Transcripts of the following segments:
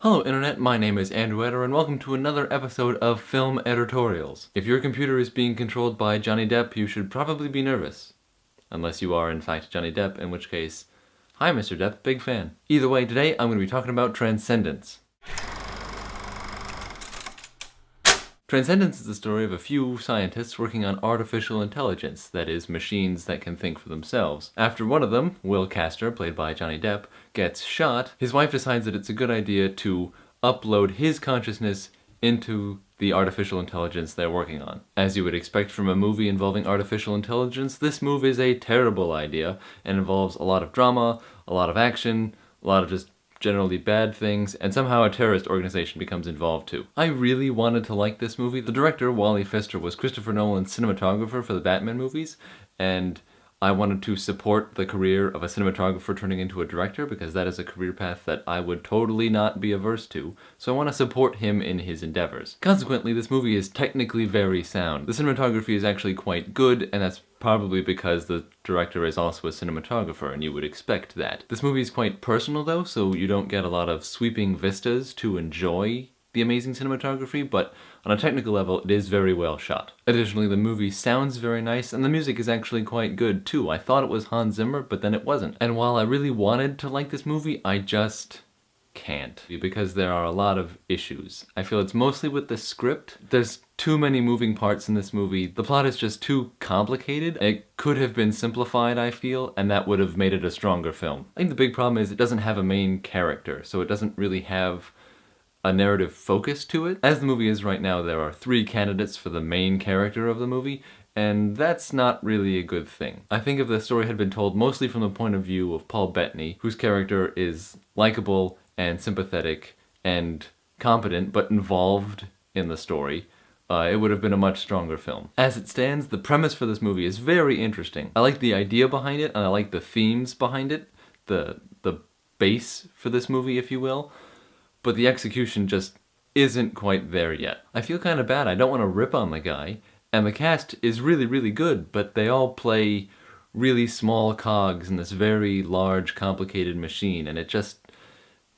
Hello Internet, my name is Andrew Eder and welcome to another episode of Film Editorials. If your computer is being controlled by Johnny Depp, you should probably be nervous. Unless you are in fact Johnny Depp, in which case, hi Mr. Depp, big fan. Either way, today I'm going to be talking about Transcendence. Transcendence is the story of a few scientists working on artificial intelligence, that is, machines that can think for themselves. After one of them, Will Castor, played by Johnny Depp, gets shot, his wife decides that it's a good idea to upload his consciousness into the artificial intelligence they're working on. As you would expect from a movie involving artificial intelligence, this move is a terrible idea and involves a lot of drama, a lot of action, a lot of just generally bad things, and somehow a terrorist organization becomes involved too. I really wanted to like this movie. The director, Wally Pfister, was Christopher Nolan's cinematographer for the Batman movies, and I wanted to support the career of a cinematographer turning into a director because that is a career path that I would totally not be averse to, so I want to support him in his endeavors. Consequently, this movie is technically very sound. The cinematography is actually quite good, and that's probably because the director is also a cinematographer, and you would expect that. This movie is quite personal though, so you don't get a lot of sweeping vistas to enjoy the amazing cinematography, but on a technical level, it is very well shot. Additionally, the movie sounds very nice, and the music is actually quite good too. I thought it was Hans Zimmer, but then it wasn't. And while I really wanted to like this movie, I just can't, because there are a lot of issues. I feel it's mostly with the script. There's too many moving parts in this movie. The plot is just too complicated. It could have been simplified, I feel, and that would have made it a stronger film. I think the big problem is it doesn't have a main character, so it doesn't really have a narrative focus to it. As the movie is right now, there are 3 candidates for the main character of the movie, and that's not really a good thing. I think if the story had been told mostly from the point of view of Paul Bettany, whose character is likable and sympathetic and competent but involved in the story, it would have been a much stronger film. As it stands, the premise for this movie is very interesting. I like the idea behind it, and I like the themes behind it, the base for this movie, if you will, but the execution just isn't quite there yet. I feel kind of bad. I don't want to rip on the guy, and the cast is really, really good, but they all play really small cogs in this very large, complicated machine, and it just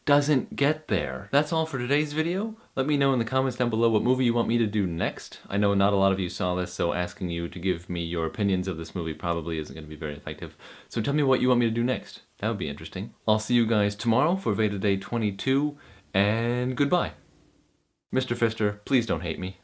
doesn't get there. That's all for today's video. Let me know in the comments down below what movie you want me to do next. I know not a lot of you saw this, so asking you to give me your opinions of this movie probably isn't going to be very effective. So tell me what you want me to do next. That would be interesting. I'll see you guys tomorrow for Veda Day 22, and goodbye. Mr. Pfister, please don't hate me.